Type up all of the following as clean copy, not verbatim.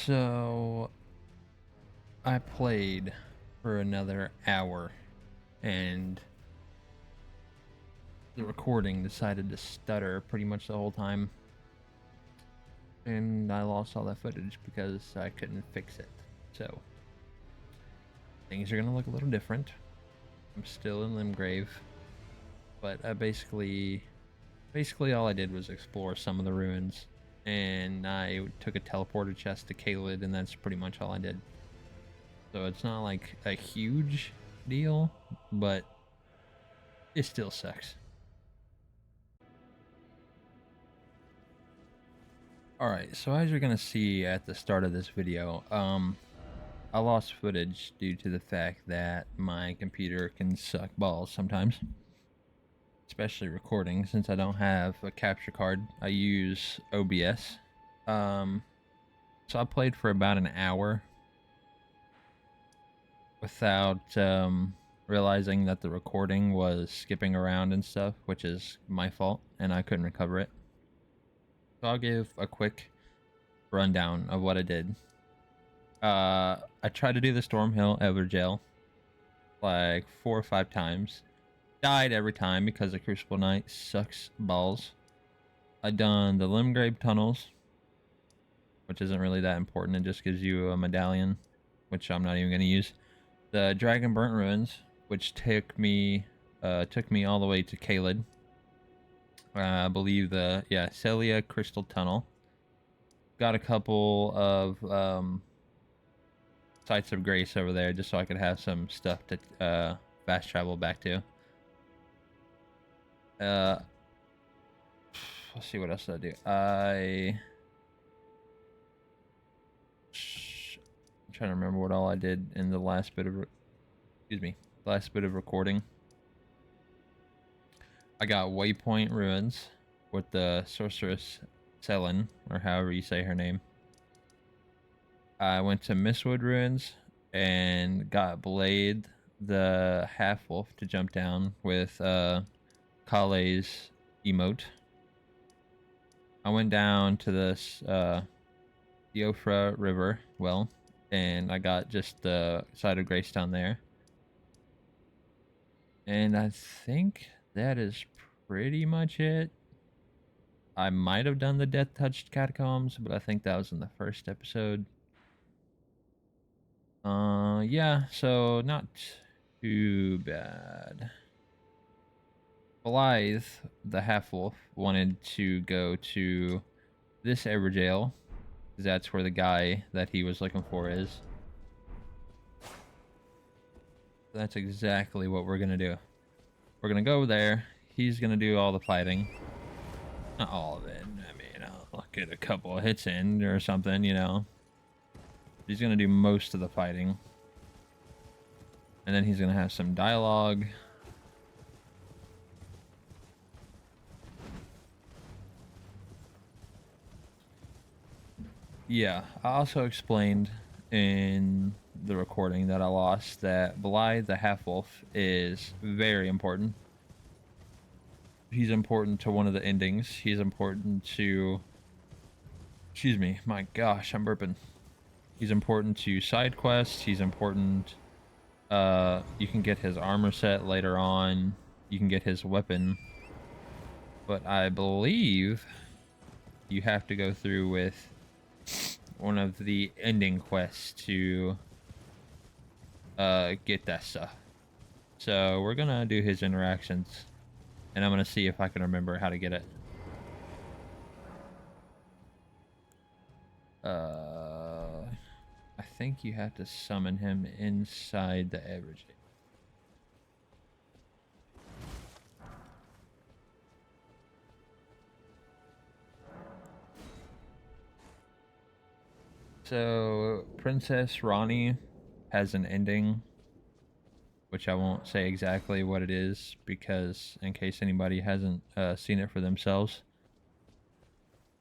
So I played for another hour and the recording decided to stutter pretty much the whole time. And I lost all that footage because I couldn't fix it. So things are going to look a little different. I'm still in Limgrave, but I basically all I did was explore some of the ruins, and I took a teleporter chest to Caelid, and that's pretty much all I did. So it's not like a huge deal, but it still sucks. Alright, so as you're gonna see at the start of this video, I lost footage due to the fact that my computer can suck balls sometimes. Especially recording, since I don't have a capture card. I use OBS. So I played for about an hour without realizing that the recording was skipping around and stuff, which is my fault, and I couldn't recover it. So I'll give a quick rundown of what I did. I tried to do the Stormhill Everjail like 4 or 5 times. Died every time because the Crucible Knight sucks balls. I done the Limgrave tunnels, which isn't really that important. It just gives you a medallion, which I'm not even going to use. The Dragon Burnt Ruins, which took me all the way to Caelid. I believe the Celia Crystal Tunnel. Got a couple of sites of grace over there just so I could have some stuff to fast travel back to. Let's see what else did I do. I'm trying to remember what all I did in the last bit of recording. I got Waypoint Ruins with the Sorceress Selin, or however you say her name. I went to Mistwood Ruins and got Blade, the half-wolf, to jump down with Kale's emote. I went down to this Diofra River well, and I got just the side of grace down there. And I think that is pretty much it. I might have done the Death Touched Catacombs, but I think that was in the first episode. Yeah, so not too bad. Blythe, the half-wolf, wanted to go to this Everjail, because that's where the guy that he was looking for is. That's exactly what we're gonna do. We're gonna go there. He's gonna do all the fighting. Not all of it. I mean, I'll get a couple of hits in or something, you know. He's gonna do most of the fighting. And then he's gonna have some dialogue. Yeah, I also explained in the recording that I lost that Blythe the half-wolf is very important. He's important to one of the endings. He's important to... Excuse me, my gosh, I'm burping. He's important to side quests. He's important... you can get his armor set later on. You can get his weapon. But I believe you have to go through with one of the ending quests to get that stuff. So we're gonna do his interactions, and I'm gonna see if I can remember how to get it. I think you have to summon him inside the average. So Princess Ronnie has an ending, which I won't say exactly what it is because in case anybody hasn't seen it for themselves.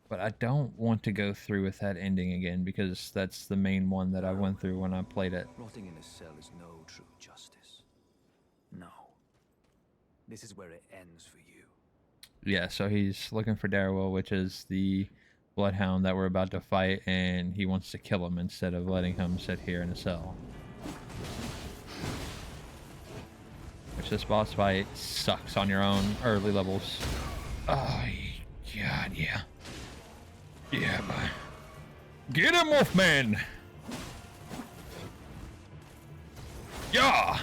But I don't want to go through with that ending again because that's the main one that I went through when I played it. Rotting in a cell is no true justice. No. This is where it ends for you. Yeah, so he's looking for Darrowell, which is the bloodhound that we're about to fight, and he wants to kill him instead of letting him sit here in a cell. Which this boss fight sucks on your own early levels. Oh, God, yeah. Yeah, man. Get him, Wolfman! Yeah!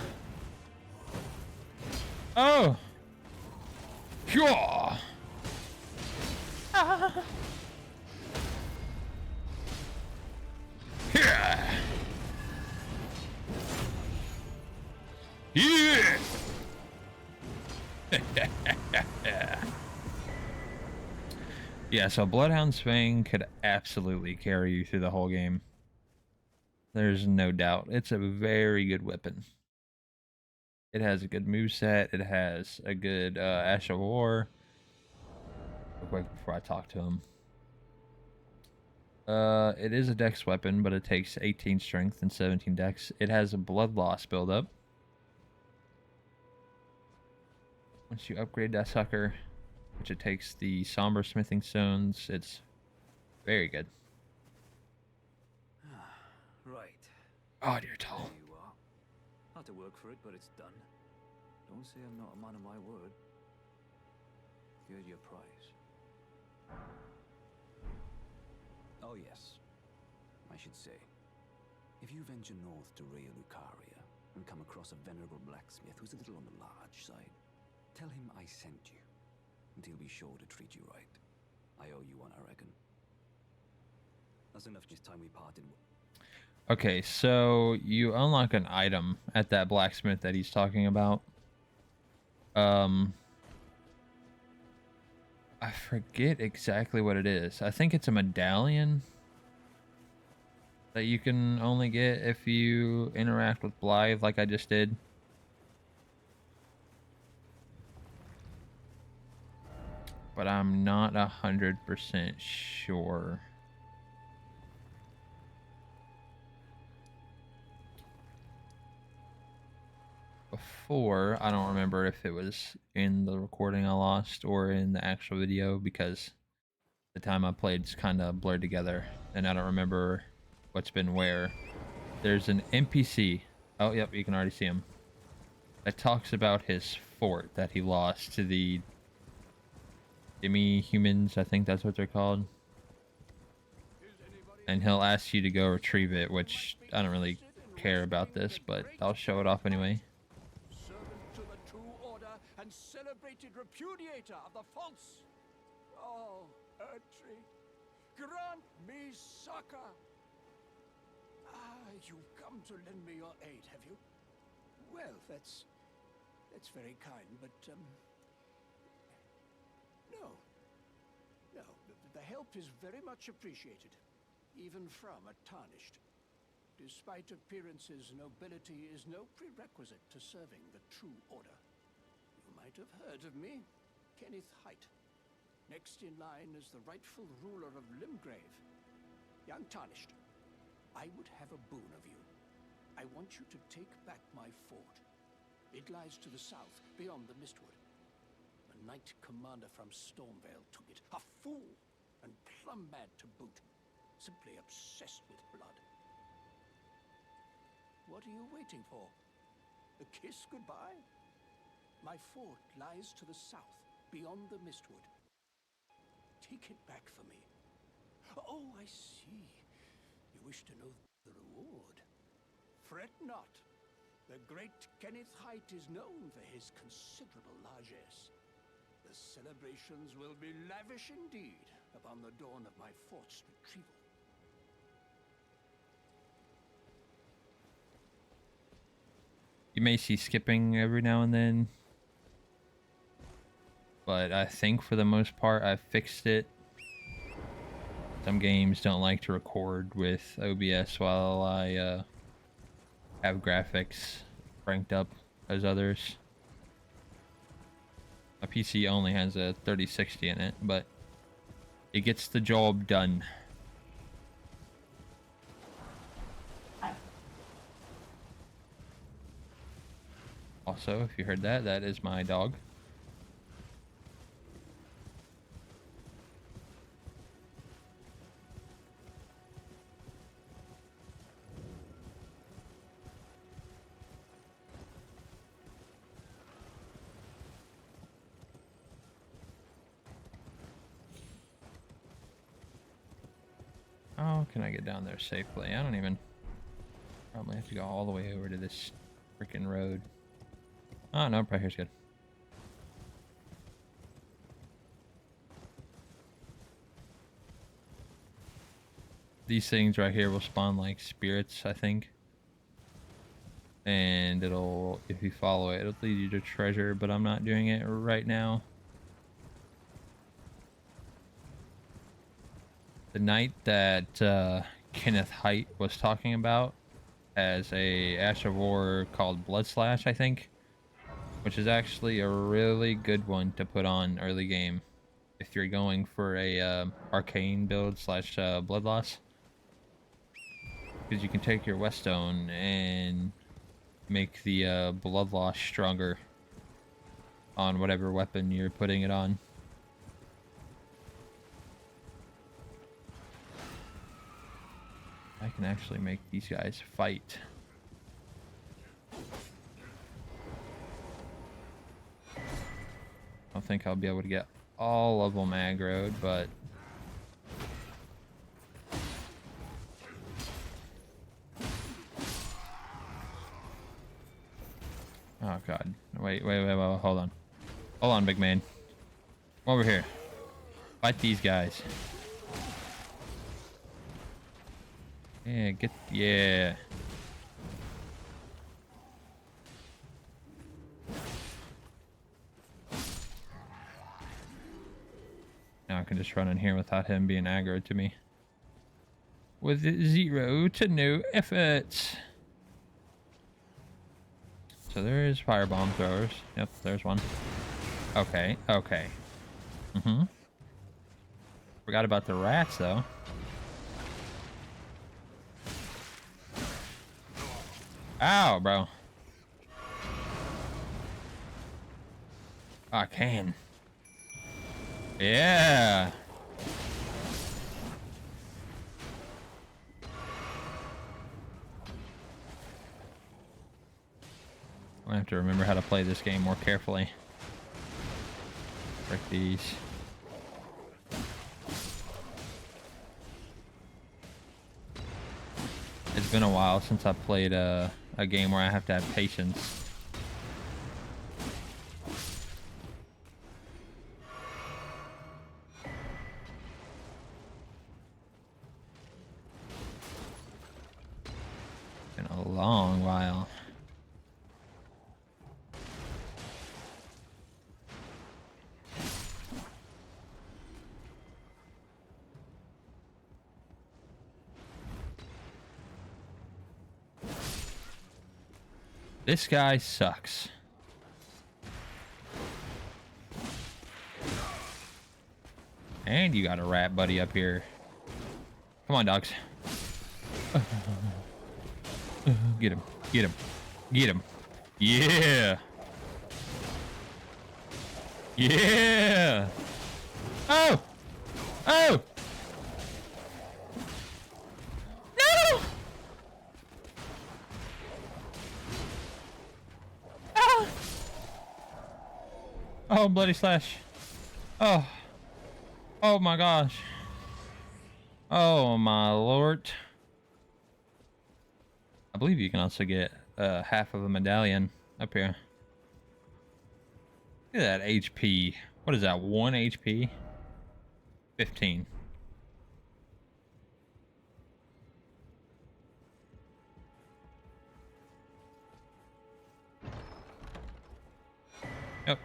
Oh! Yeah! Yeah! Yeah! Yeah, so Bloodhound's Fang could absolutely carry you through the whole game. There's no doubt. It's a very good weapon. It has a good moveset. It has a good Ash of War. Real quick before I talk to him. It is a dex weapon, but it takes 18 strength and 17 dex. It has a blood loss buildup. Once you upgrade that sucker, which it takes the somber smithing stones, it's very good. Right. Oh, dear tall. There you are. Had to work for it, but it's done. Don't say I'm not a man of my word. Here's your prize. Oh yes, I should say, if you venture north to Raya Lucaria and come across a venerable blacksmith who's a little on the large side, tell him I sent you, and he'll be sure to treat you right. I owe you one, I reckon. That's enough just time we parted. Okay, so you unlock an item at that blacksmith that he's talking about. I forget exactly what it is. I think it's a medallion that you can only get if you interact with Blythe like I just did. But I'm not 100% sure. Before, I don't remember if it was in the recording I lost or in the actual video, because the time I played's kind of blurred together and I don't remember what's been where. There's an NPC. Oh, yep, you can already see him. That talks about his fort that he lost to the demi-humans, I think that's what they're called. And he'll ask you to go retrieve it, which I don't really care about this, but I'll show it off anyway. Servant to the true order and celebrated repudiator of the false. Oh, Erdtree, grant me succor. Ah, you've come to lend me your aid, have you? Well, that's very kind, but no. The help is very much appreciated, even from a tarnished. Despite appearances, nobility is no prerequisite to serving the true order. You might have heard of me, Kenneth Height. Next in line is the rightful ruler of Limgrave, young Tarnished. I would have a boon of you. I want you to take back my fort. It lies to the south, beyond the Mistwood. A knight commander from Stormvale took it. A fool, and plumb mad to boot. Simply obsessed with blood. What are you waiting for? A kiss goodbye? My fort lies to the south, beyond the Mistwood. Take it back for me. Oh, I see. You wish to know the reward. Fret not. The great Kenneth Height is known for his considerable largesse. The celebrations will be lavish indeed upon the dawn of my fort's retrieval. You may see skipping every now and then, but I think for the most part I fixed it. Some games don't like to record with OBS while I have graphics cranked up as others. My PC only has a 3060 in it, but it gets the job done. Also, if you heard that, that is my dog. How can I get down there safely? I don't even... Probably have to go all the way over to this freaking road. Oh, no, right here's good. These things right here will spawn like spirits, I think. And it'll, if you follow it, it'll lead you to treasure, but I'm not doing it right now. The knight that Kenneth Height was talking about has a Ash of War called Blood Slash, I think, which is actually a really good one to put on early game if you're going for a arcane build slash blood loss, because you can take your Whetstone and make the blood loss stronger on whatever weapon you're putting it on. I can actually make these guys fight. I don't think I'll be able to get all of them aggroed, but oh god. Wait, hold on. Hold on, big man. Come over here. Fight these guys. Yeah, yeah. Now I can just run in here without him being aggroed to me. With 0 to no effort. So there is firebomb throwers. Yep, there's one. Okay, okay. Forgot about the rats, though. Ow, bro. I can. Yeah. I have to remember how to play this game more carefully. Break these. It's been a while since I played a game where I have to have patience. Been a long while. This guy sucks. And you got a rat buddy up here. Come on, dogs. Get him. Get him. Get him. Yeah. Yeah. Oh. Oh. No. Ah. Oh, bloody slash. Oh. Oh my gosh. Oh my lord. I believe you can also get half of a medallion up here. Look at that HP. What is that? 1 HP? 15. Yep.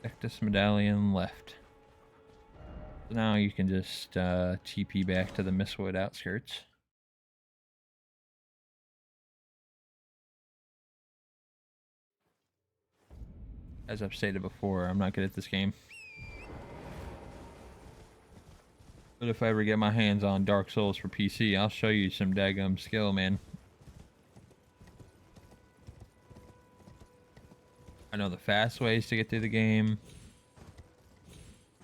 Ectus medallion left. So now you can just TP back to the Mistwood outskirts. As I've stated before, I'm not good at this game. But if I ever get my hands on Dark Souls for PC, I'll show you some daggum skill, man. I know the fast ways to get through the game.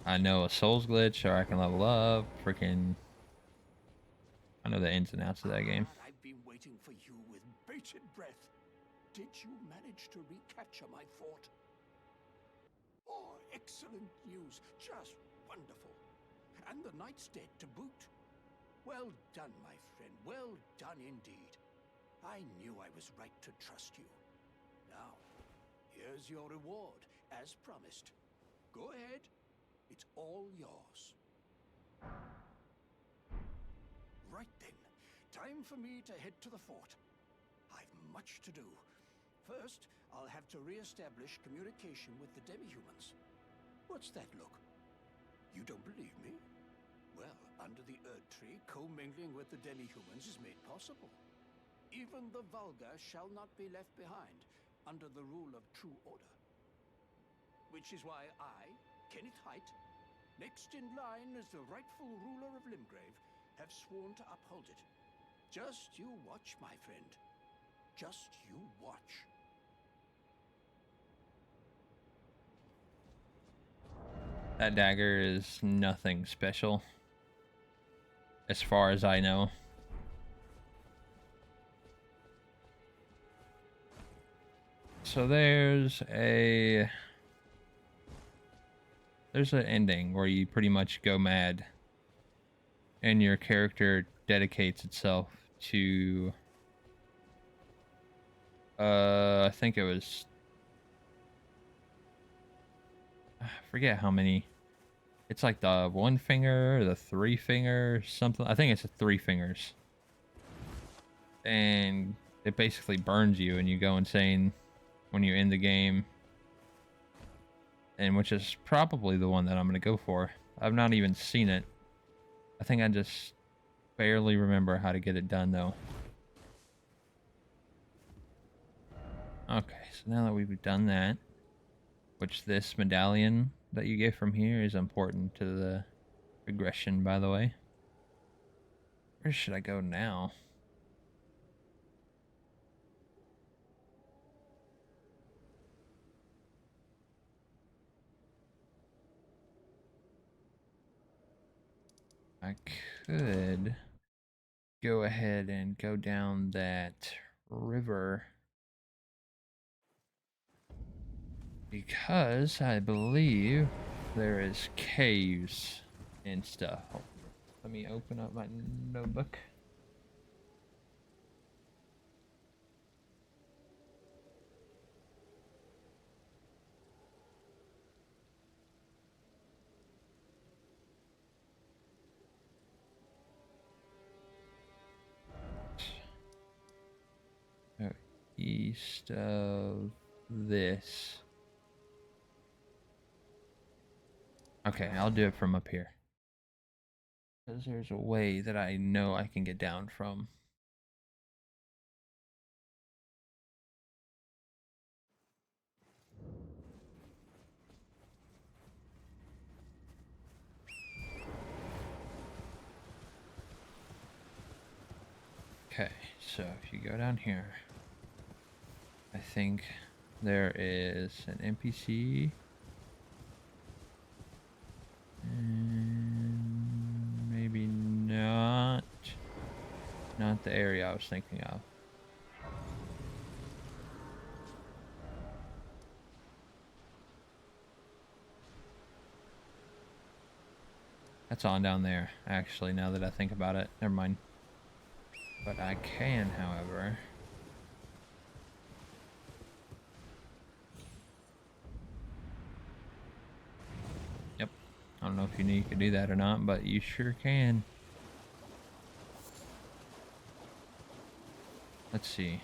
I know a Souls glitch, or I can level up. Freaking... I know the ins and outs of that game. I've been waiting for you with bated breath. Did you manage to recapture my fort? Oh, excellent news. Just wonderful. And the knight's dead to boot. Well done, my friend. Well done indeed. I knew I was right to trust you. Now, here's your reward, as promised. Go ahead. It's all yours. Right then. Time for me to head to the fort. I've much to do. First, I'll have to re-establish communication with the demi-humans. What's that look? You don't believe me? Well, under the Erd Tree, commingling with the demi-humans is made possible. Even the vulgar shall not be left behind, under the rule of true order. Which is why I, Kenneth Haight, next in line as the rightful ruler of Limgrave, have sworn to uphold it. Just you watch, my friend. Just you watch. That dagger is nothing special, as far as I know. So there's an ending where you pretty much go mad and your character dedicates itself to I think it was, I forget how many. It's like the one finger or the three finger something. I think it's the three fingers. And it basically burns you and you go insane when you end the game. And which is probably the one that I'm going to go for. I've not even seen it. I think I just barely remember how to get it done though. Okay, so now that we've done that, which this medallion that you get from here is important to the progression, by the way. Where should I go now? I could go ahead and go down that river because I believe there is caves and stuff. Let me open up my notebook. Oh, east of this. Okay, I'll do it from up here. Because there's a way that I know I can get down from. Okay, so if you go down here, I think there is an NPC. And maybe not. Not the area I was thinking of. That's on down there, actually, now that I think about it. Never mind. But I can, however... Yep. I don't know if you knew you could do that or not, but you sure can. Let's see.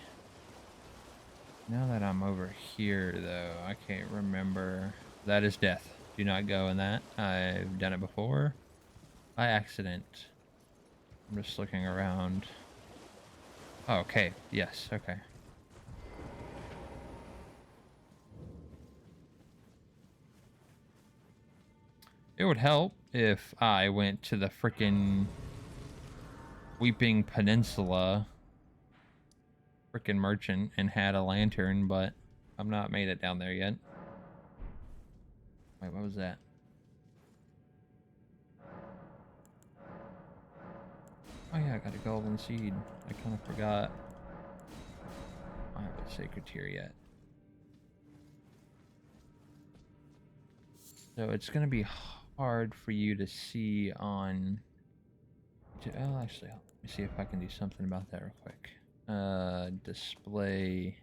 Now that I'm over here, though, I can't remember. That is death. Do not go in that. I've done it before. By accident. I'm just looking around. Oh, okay. Yes, okay. It would help if I went to the frickin' Weeping Peninsula frickin' merchant and had a lantern, but I've not made it down there yet. Wait, what was that? Oh yeah, I got a golden seed. I kind of forgot. I don't have a sacred tier yet. So it's going to be hard for you to see on Oh, actually, let me see if I can do something about that real quick. Display,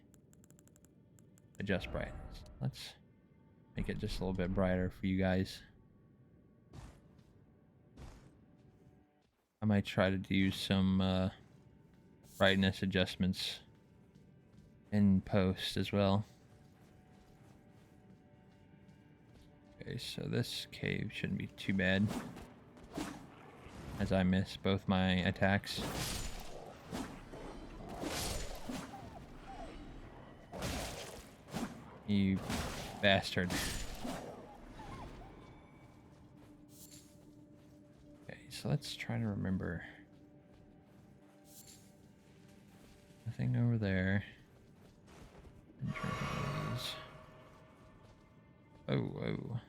adjust brightness. Let's make it just a little bit brighter for you guys. I might try to do some brightness adjustments in post as well. Okay, so this cave shouldn't be too bad, as I miss both my attacks. You bastard. Okay, so let's try to remember. Nothing over there. Oh.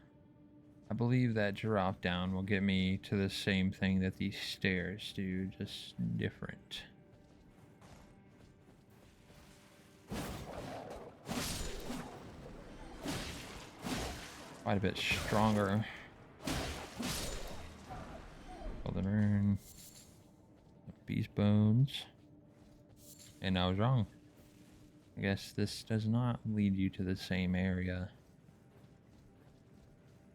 I believe that drop down will get me to the same thing that these stairs do, just different. Quite a bit stronger. Golden urn. Beast bones. And I was wrong. I guess this does not lead you to the same area.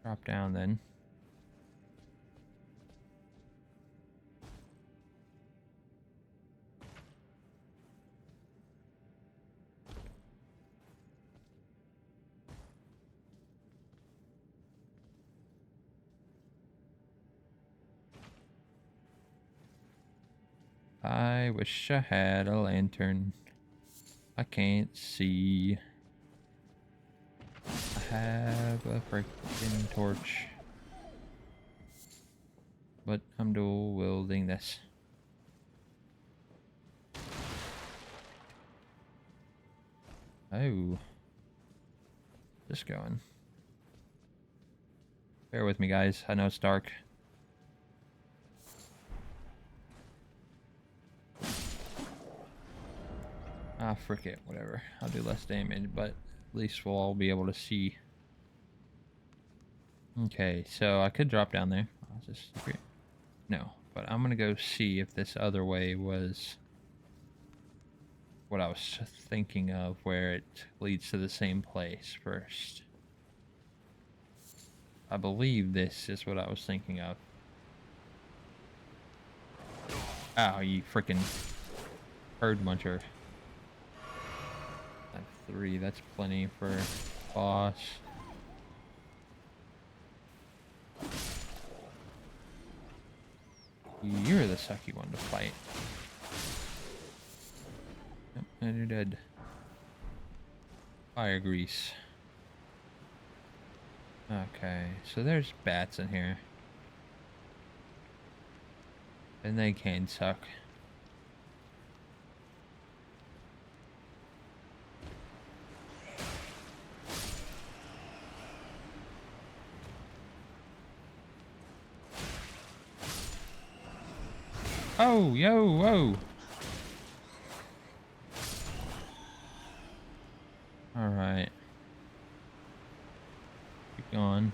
Drop down then. I wish I had a lantern. I can't see. I have a freaking torch. But I'm dual wielding this. Oh. Just going. Bear with me, guys. I know it's dark. Ah, frick it. Whatever. I'll do less damage, but at least we'll all be able to see. Okay, so I could drop down there. I'll just... No, but I'm gonna go see if this other way was what I was thinking of, where it leads to the same place first. I believe this is what I was thinking of. Ow, you freaking herd muncher. I have 3, that's plenty for boss. You're the sucky one to fight. Yep, and you're dead. Fire grease. Okay, so there's bats in here. And they can suck. Oh, yo, whoa. Alright. Keep going.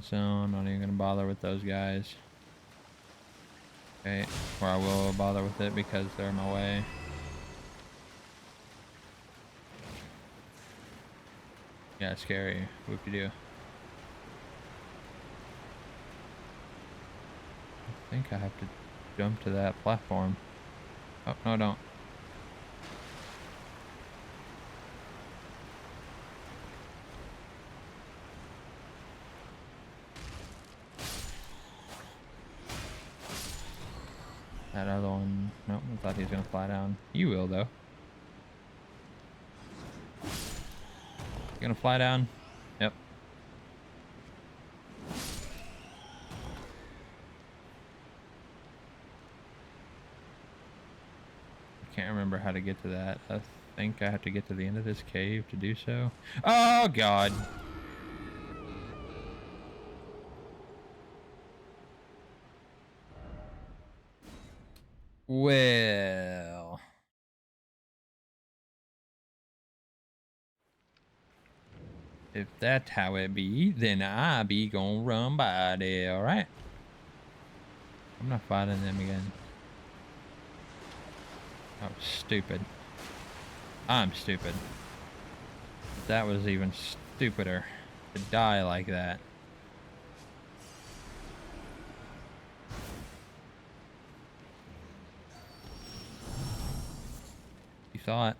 So I'm not even gonna bother with those guys. Okay, or I will bother with it because they're in my way. Yeah, scary. Whoop-de-doo. I think I have to jump to that platform. Oh, no, I don't. That other one. Nope, I thought he was gonna fly down. You will, though. You gonna fly down? Yep. I can't remember how to get to that. I think I have to get to the end of this cave to do so. Oh, God. Well. If that's how it be, then I be gonna run by there, alright? I'm not fighting them again. Oh, stupid. I'm stupid. That was even stupider to die like that. You thought.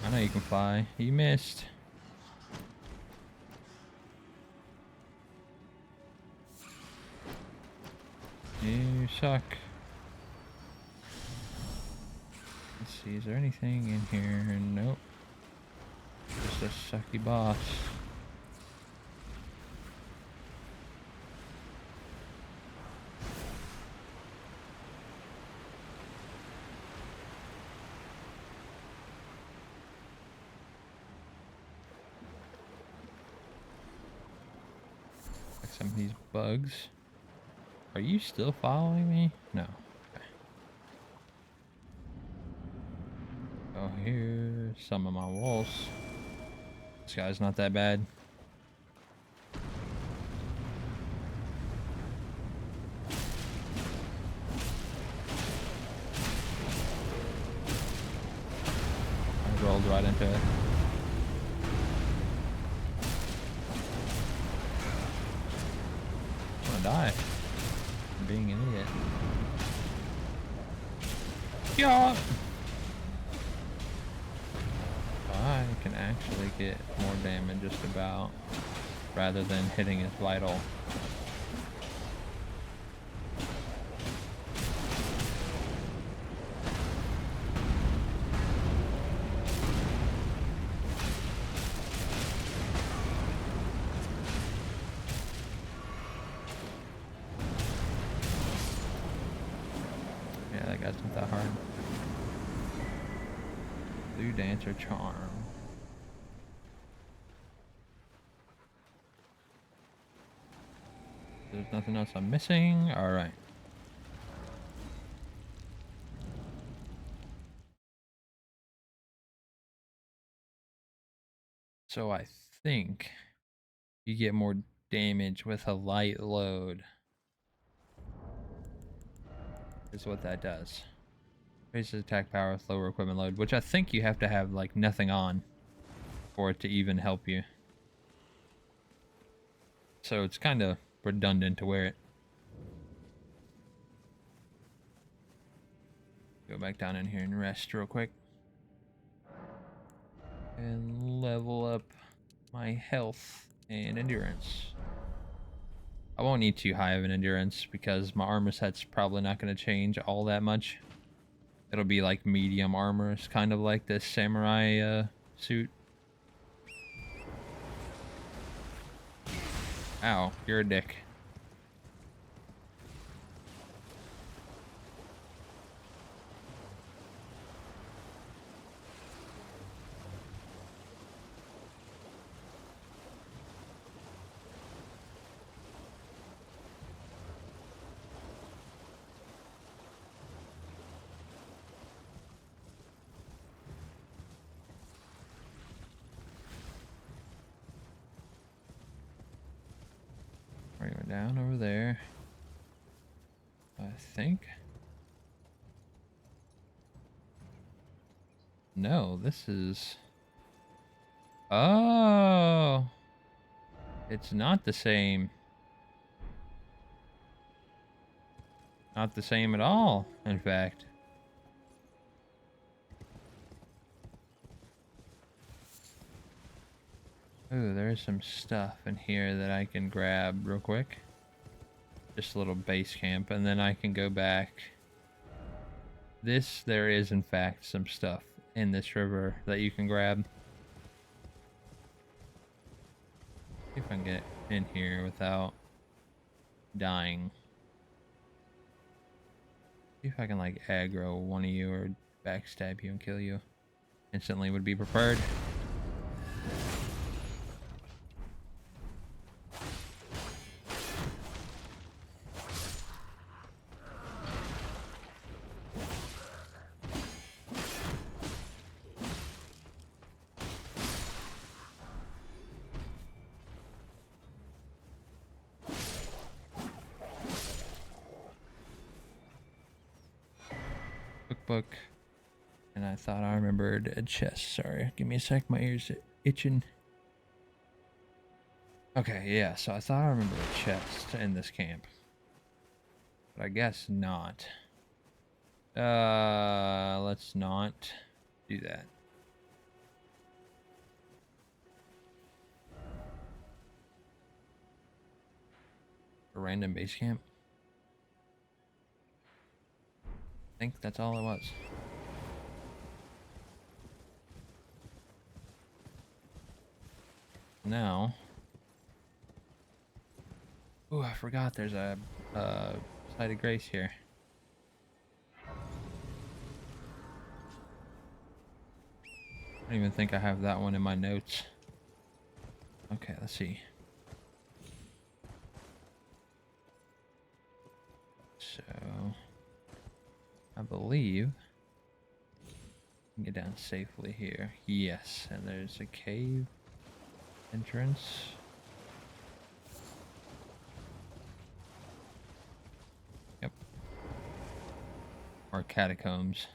I know you can fly. You missed. You suck. Let's see, is there anything in here? Nope. Just a sucky boss. Like some of these bugs. Are you still following me? No. Okay. Oh, here's some of my walls. This guy's not that bad. I rolled right into it. I'm gonna die. I'm being an idiot. Yeah. I can actually get more damage just about, rather than hitting his vital. Yeah, that guy's not that hard. Blue Dancer Charm. There's nothing else I'm missing. Alright. So I think you get more damage with a light load. Is what that does. Raises attack power with lower equipment load, which I think you have to have like nothing on for it to even help you. So it's kind of redundant to wear it. Go back down in here and rest real quick. And level up my health and endurance. I won't need too high of an endurance because my armor set's probably not going to change all that much. It'll be like medium armor. It's kind of like this samurai suit. Ow, you're a dick. We're going down over there. I think. No, this is... Oh! It's not the same. Not the same at all, in fact. Ooh, there's some stuff in here that I can grab real quick. Just a little base camp, and then I can go back. There is in fact some stuff in this river that you can grab. See if I can get in here without dying. See if I can like aggro one of you or backstab you and kill you. Instantly would be preferred. book. And I thought I remembered a chest. Sorry, give me a sec. My ears itching. Okay, yeah, so I thought I remembered a chest in this camp. But I guess not. Let's not do that. A random base camp? I think that's all it was. Now... Ooh, I forgot there's a site of grace here. I don't even think I have that one in my notes. Okay, let's see. So, I believe I can get down safely here. Yes, and there's a cave entrance. Yep. Or catacombs.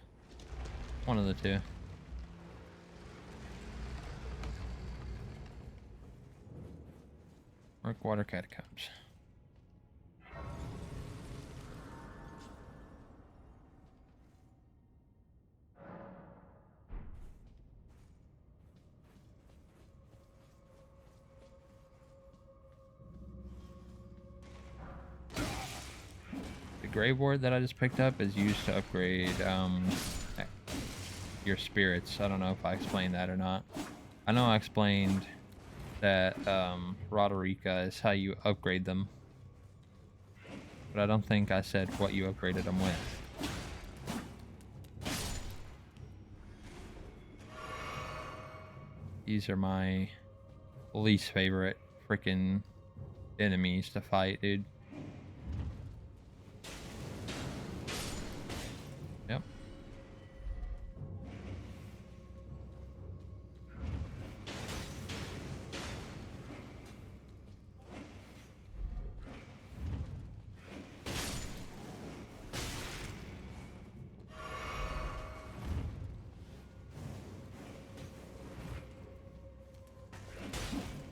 One of the two. Water catacombs. The grave ward that I just picked up is used to upgrade your spirits. I don't know if I explained that or not. I know I explained that Roderica is how you upgrade them, but I don't think I said what you upgraded them with. These are my least favorite freaking enemies to fight, dude. Yep.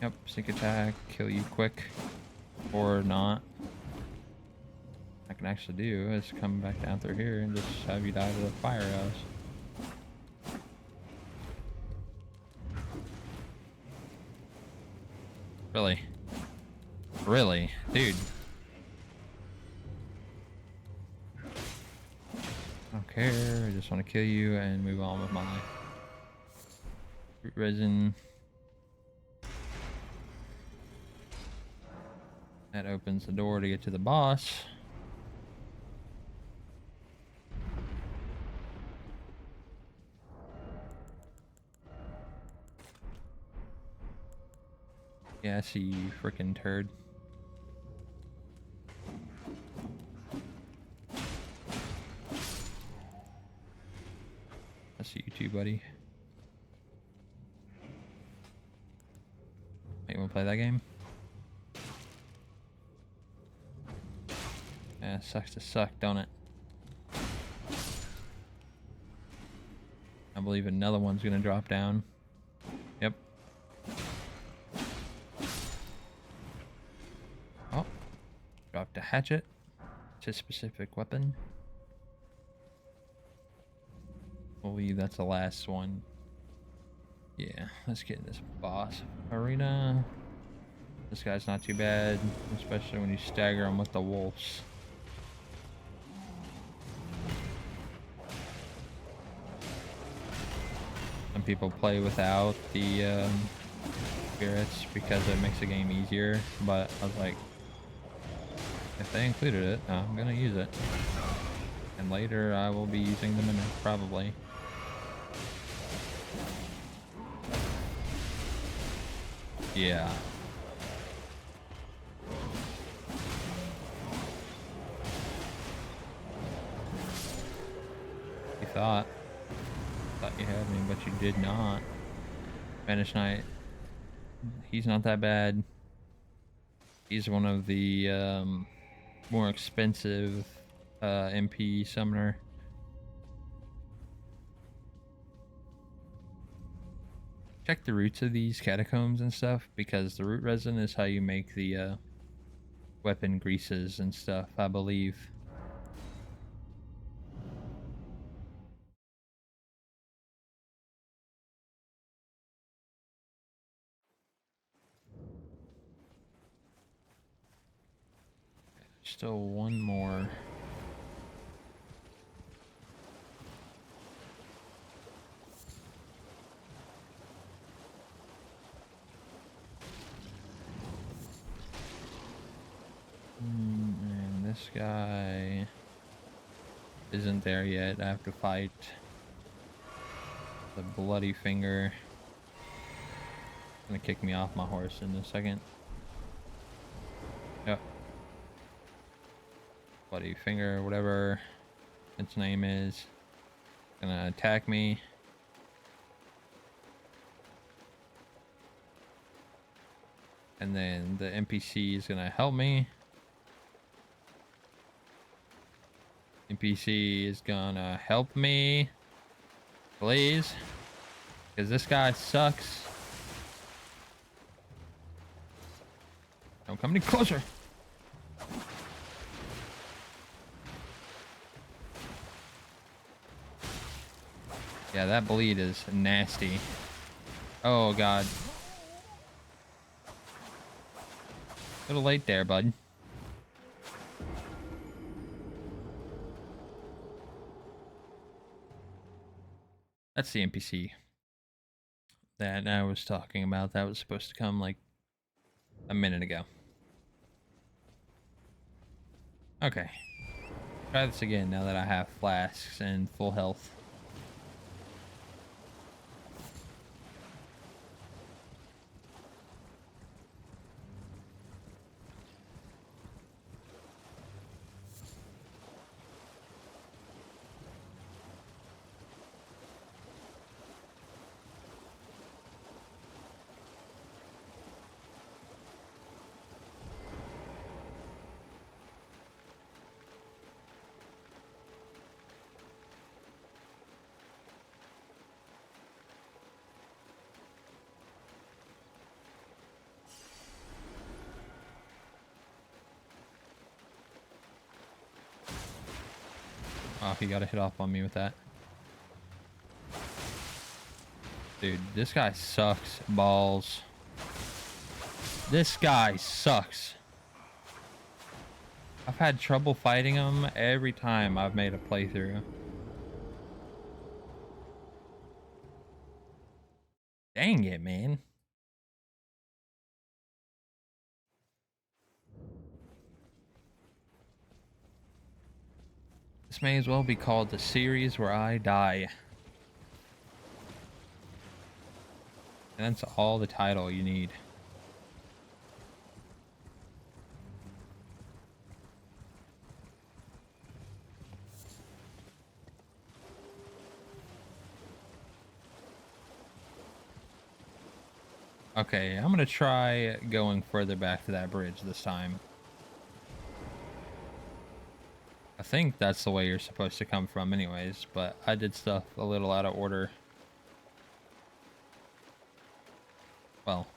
Yep, sneak attack, kill you quick, or not. I can actually do is come back down through here and just have you die to the fire house. Really? Really? Dude. I don't care, I just want to kill you and move on with my life. Resin. That opens the door to get to the boss. Yeah, I see you, frickin' turd. I see you too, buddy. Hey, you wanna play that game? Yeah, sucks to suck, don't it? I believe another one's gonna drop down. Yep. Oh. Dropped a hatchet. It's a specific weapon. I believe that's the last one. Yeah, let's get in this boss arena. This guy's not too bad, especially when you stagger him with the wolves. Some people play without the spirits because it makes the game easier, but I was like, if they included it, I'm gonna use it. And later I will be using them in it, probably. Yeah. You thought you had me, but you did not. Spanish Knight. He's not that bad. He's one of the more expensive MP summoner. check the roots of these catacombs and stuff, because the root resin is how you make the weapon greases and stuff, I believe. Still one more. And this guy isn't there yet. I have to fight the bloody finger. Gonna kick me off my horse in a second. Yep. Bloody finger, whatever its name is, gonna attack me. And then the NPC is gonna help me. NPC is gonna help me, please, because this guy sucks. Don't come any closer. Yeah, that bleed is nasty. Oh god. A little late there, bud. That's the NPC that I was talking about. That was supposed to come like a minute ago. Okay. Try this again now that I have flasks and full health. Oh, he got a hit off on me with that. Dude, this guy sucks balls. This guy sucks. I've had trouble fighting him every time I've made a playthrough. Dang it, man. This may as well be called the series where I die. And that's all the title you need. Okay, I'm gonna try going further back to that bridge this time. I think that's the way you're supposed to come from anyways, but I did stuff a little out of order. Well,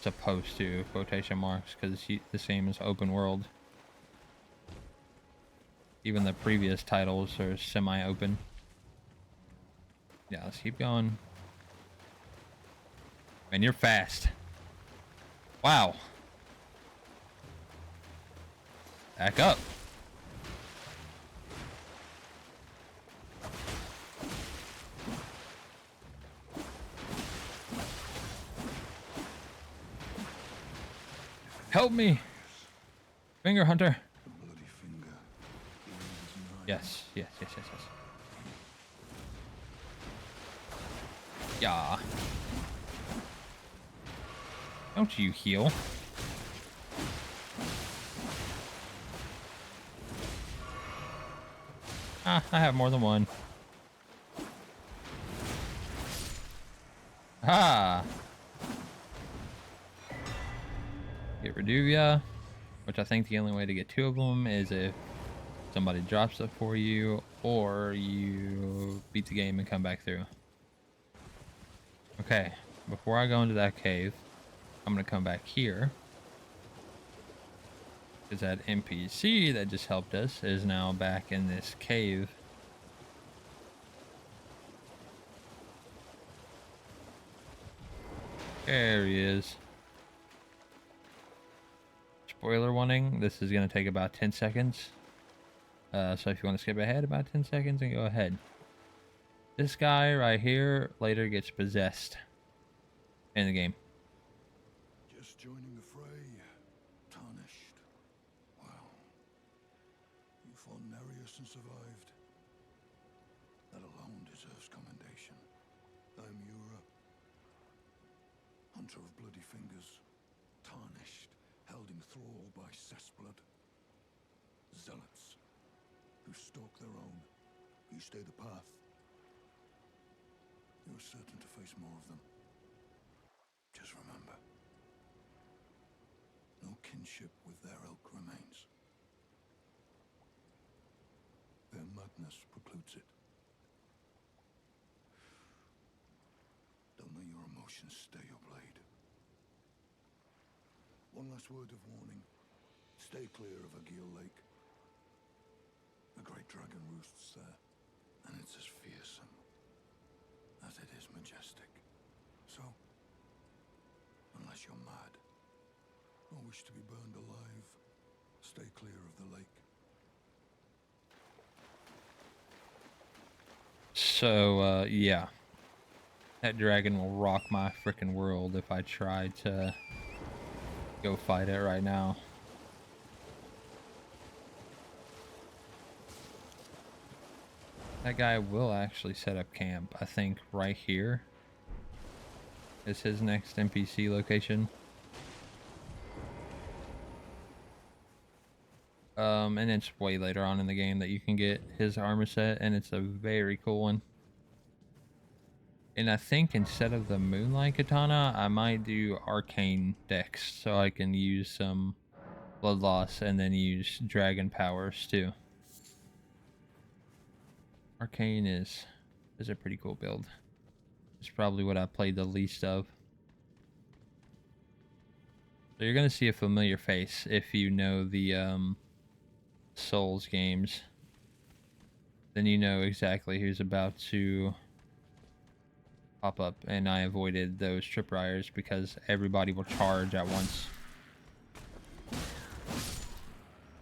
supposed to, quotation marks, because this game is open world. Even the previous titles are semi-open. Yeah, let's keep going. Man, you're fast. Wow. Back up. Help me! Finger hunter. Bloody finger. Yes, yes, yes, yes, yes. Yeah. Don't you heal? Ah, I have more than one. Ah! Get Reduvia, which I think the only way to get 2 of them is if somebody drops it for you, or you beat the game and come back through. Okay, before I go into that cave, I'm gonna come back here. Because that NPC that just helped us is now back in this cave. There he is. Spoiler warning, this is going to take about 10 seconds. So if you want to skip ahead about 10 seconds and go ahead. This guy right here later gets possessed in the game. Just joining the fray, tarnished. Wow. You fought Nereus and survived. That alone deserves commendation. I'm Yura, hunter of bloody fingers, tarnished, held in thrall by cessblood. Zealots, who stalk their own, who stay the path. You are certain to face more of them. Just remember, no kinship with their ilk remains. Their madness precludes it. Don't let your emotions stay your blade. One last word of warning. Stay clear of Agil Lake. A great dragon roosts there, and it's as fearsome as it is majestic. So, unless you're mad, or wish to be burned alive, stay clear of the lake. So, yeah. That dragon will rock my freaking world if I try to go fight it right now. That guy will actually set up camp, I think, right here is his next NPC location. And it's way later on in the game that you can get his armor set, and it's a very cool one. And I think instead of the Moonlight Katana, I might do Arcane Dex, so I can use some Blood Loss and then use Dragon Powers too. Arcane is a pretty cool build. It's probably what I played the least of. So you're gonna see a familiar face if you know the Souls games. Then you know exactly who's about to pop up, and I avoided those tripwires because everybody will charge at once.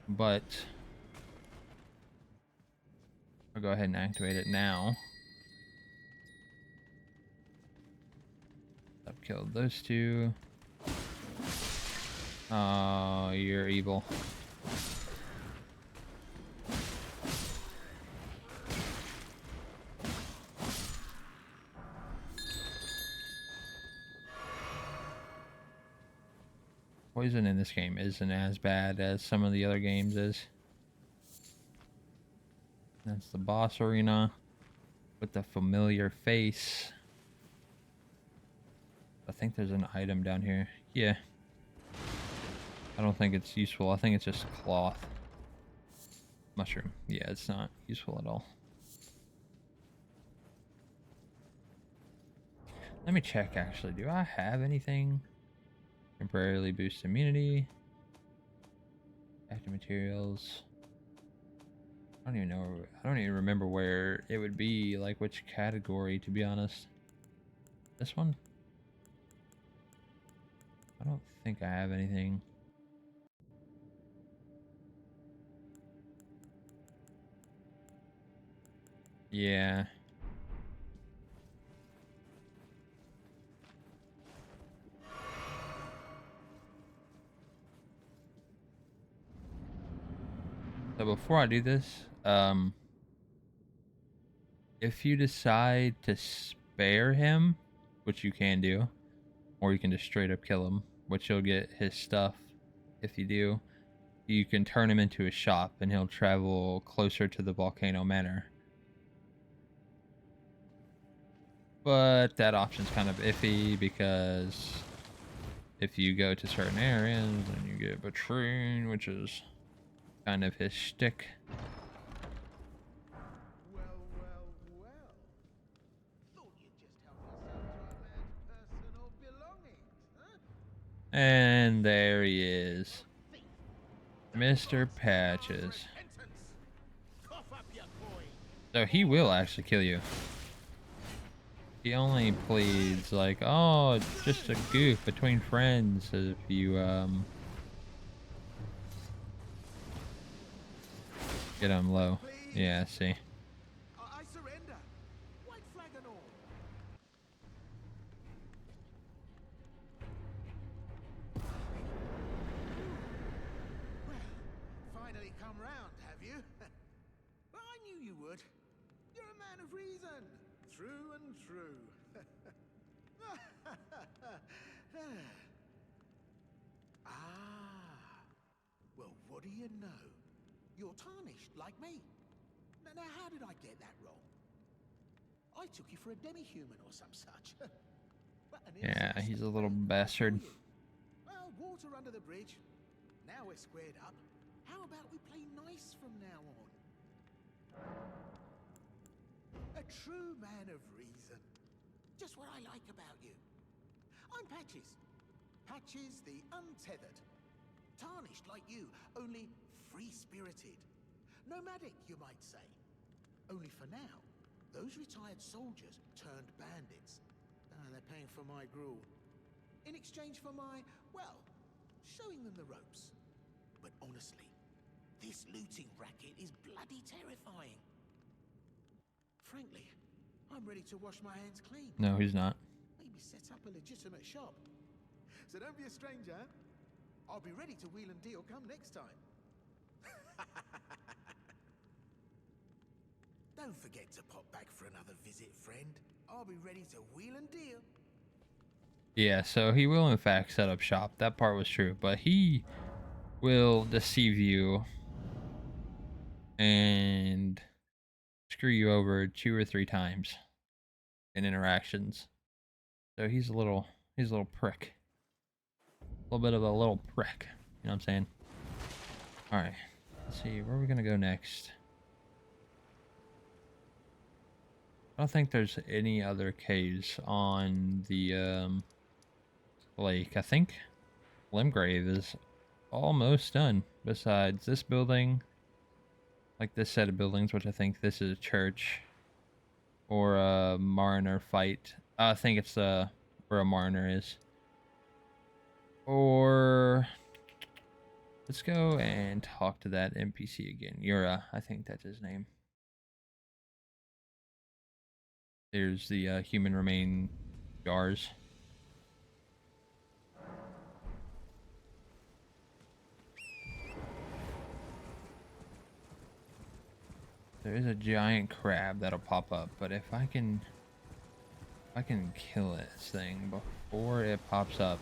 But I'll go ahead and activate it now. I've killed those two. Oh, you're evil. Poison in this game isn't as bad as some of the other games is. That's the boss arena with the familiar face. I think there's an item down here. Yeah. I don't think it's useful. I think it's just cloth. Mushroom. Yeah, it's not useful at all. Let me check actually. Do I have anything? Temporarily boost immunity. Active materials. I don't even know. I don't even remember where it would be, like which category, to be honest. This one? I don't think I have anything. Yeah. So before I do this, if you decide to spare him, which you can do, or you can just straight up kill him, which you'll get his stuff if you do, you can turn him into a shop and he'll travel closer to the Volcano Manor. But that option's kind of iffy because if you go to certain areas, then you get betrayed, which is kind of his shtick. Well, well, well. Thought you'd just help yourself to a man's personal And there he is. Mr. Patches. So he will actually kill you. He only pleads like, oh, it's just a goof between friends if you get him low. Yeah, see. I surrender. White flag and all. Well, finally come round, have you? Well, I knew you would. You're a man of reason. True and true. Ah. Well, what do you know? You're tarnished, like me. Now, how did I get that wrong? I took you for a demi-human or some such. But an Yeah, innocent he's a mistake, little I bastard. assure you. Well, water under the bridge. Now we're squared up. How about we play nice from now on? A true man of reason. Just what I like about you. I'm Patches. Patches the untethered. Tarnished like you, only free-spirited. Nomadic, you might say. Only for now, those retired soldiers turned bandits. They're paying for my gruel. In exchange for my, well, showing them the ropes. But honestly, this looting racket is bloody terrifying. Frankly, I'm ready to wash my hands clean. No, he's not. Maybe set up a legitimate shop. So don't be a stranger. I'll be ready to wheel and deal come next time. Don't forget to pop back for another visit, friend. I'll be ready to wheel and deal. Yeah, so he will in fact set up shop. That part was true, but he will deceive you and screw you over 2 or 3 times in interactions. So he's a little prick. A little bit of a little prick. You know what I'm saying? Alright. Let's see, where are we gonna go next? I don't think there's any other caves on the lake. I think Limgrave is almost done. Besides this building, like this set of buildings, which I think this is a church or a mariner fight. I think it's where a mariner is. Or let's go and talk to that NPC again. Yura, I think that's his name. There's the human remain jars. There is a giant crab that'll pop up, but if I can kill this thing before it pops up.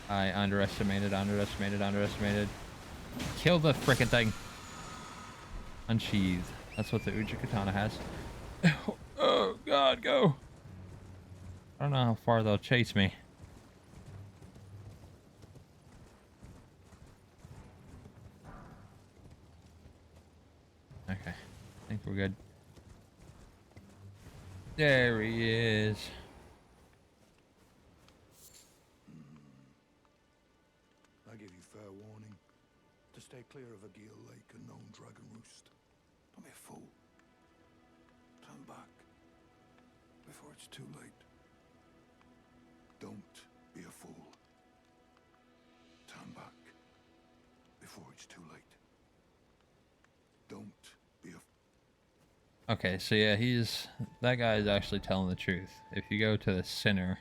I underestimated. Kill the frickin' thing. Unsheathe. That's what the Uji Katana has. Oh god, go! I don't know how far they'll chase me. Okay, I think we're good. There he is. I give you fair warning to stay clear of a Gale Lake and known dragon roost. Don't be a fool. Turn back before it's too late. Don't be a fool. Turn back before it's too late. Don't be a... Okay, so yeah, that guy is actually telling the truth. If you go to the center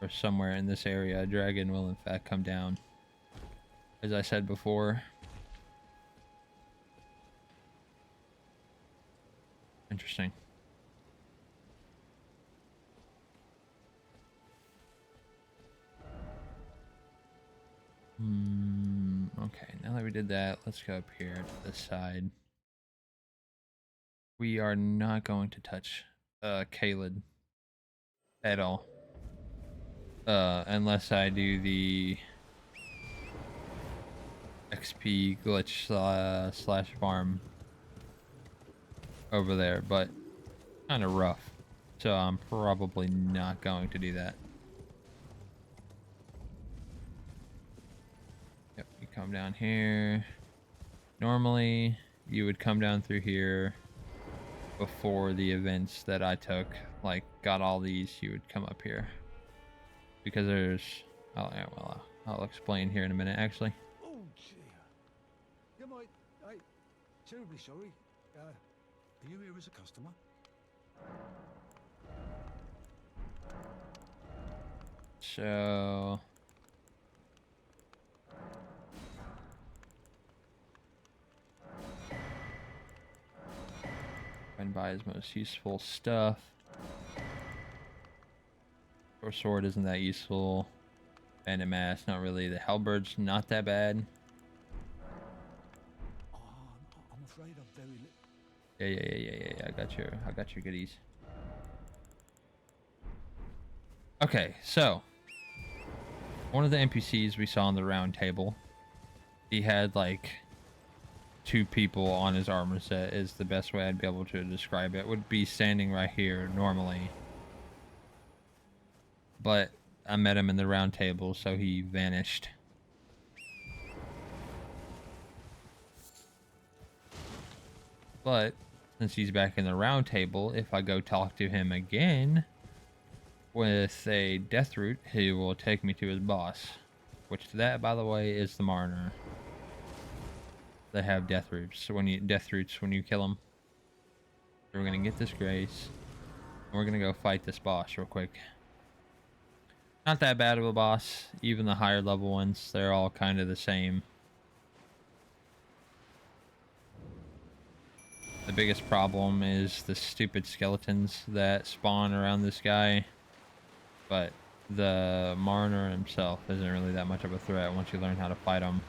or somewhere in this area, a dragon will in fact come down. As I said before. Interesting. Okay, now that we did that, let's go up here to this side. We are not going to touch Kaled at all. Unless I do the XP glitch slash farm over there, but kind of rough. So I'm probably not going to do that. Yep, you come down here. Normally, you would come down through here before the events that I took. Like, got all these, you would come up here. Because there's... Oh, yeah, well, I'll explain here in a minute, actually. Oh, dear. Yeah, mate, I terribly sorry. Are you here as a customer? So... and buy his most useful stuff. Short sword isn't that useful. Bandit mask, not really. The halberd's not that bad. Oh, I'm afraid I'm very Yeah. I got your goodies. Okay, so one of the NPCs we saw on the round table, he had like 2 people on his armor set, is the best way I'd be able to describe it. Would be standing right here normally, but I met him in the round table, so he vanished. But since he's back in the round table, if I go talk to him again with a death root, he will take me to his boss, which that, by the way, is the Mariner. They have death roots when you kill them. So we're gonna get this grace, and we're gonna go fight this boss real quick. Not that bad of a boss. Even the higher level ones, they're all kind of the same. The biggest problem is the stupid skeletons that spawn around this guy. But the Mariner himself isn't really that much of a threat once you learn how to fight him.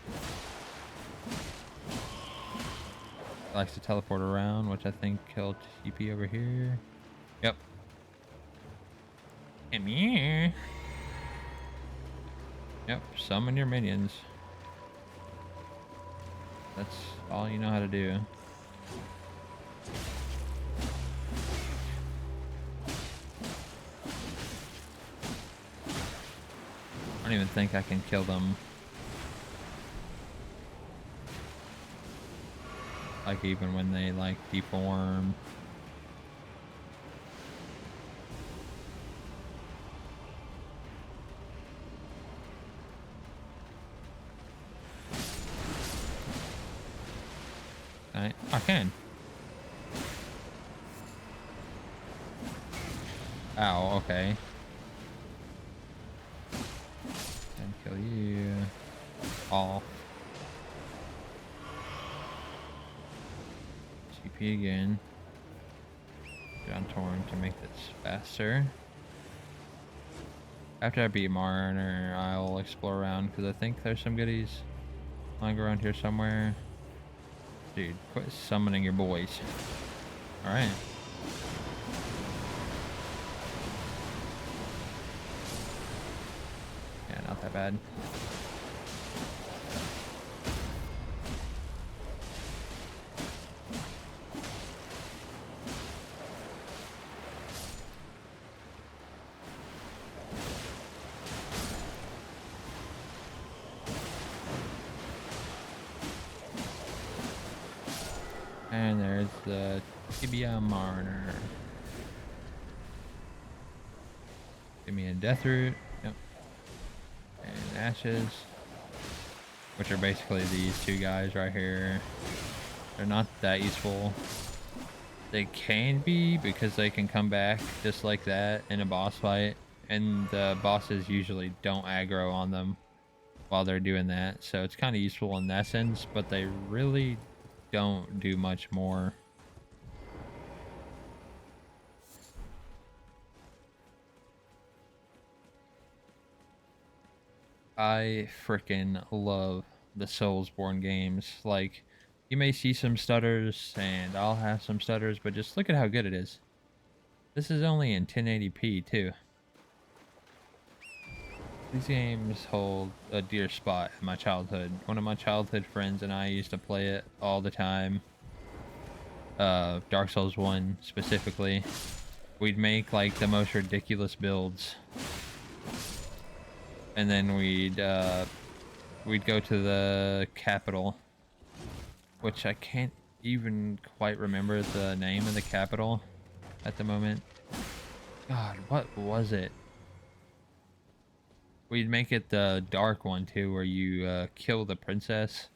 He likes to teleport around, which I think he'll TP over here. Yep. Come here. Yep, summon your minions. That's all you know how to do. I don't even think I can kill them. Like even when they like deform. I can. Ow, okay. And kill you. All. CP again. Get on Torn to make this faster. After I beat Mariner, I'll explore around because I think there's some goodies lying around here somewhere. Dude, quit summoning your boys. Alright. Yeah, not that bad. And there's the Tibia Mariner. Give me a death root. Yep. And ashes. Which are basically these 2 guys right here. They're not that useful. They can be because they can come back just like that in a boss fight. And the bosses usually don't aggro on them while they're doing that. So it's kind of useful in that sense, but they really don't do much more. I freaking love the Soulsborne games. Like, you may see some stutters, and I'll have some stutters, but just look at how good it is. This is only in 1080p too. These games hold a dear spot in my childhood. One of my childhood friends and I used to play it all the time. Dark Souls 1 specifically. we'd make like the most ridiculous builds, and then we'd go to the capital, which I can't even quite remember the name of the capital at the moment. God, what was it? We'd make it the dark one too, where you kill the princess.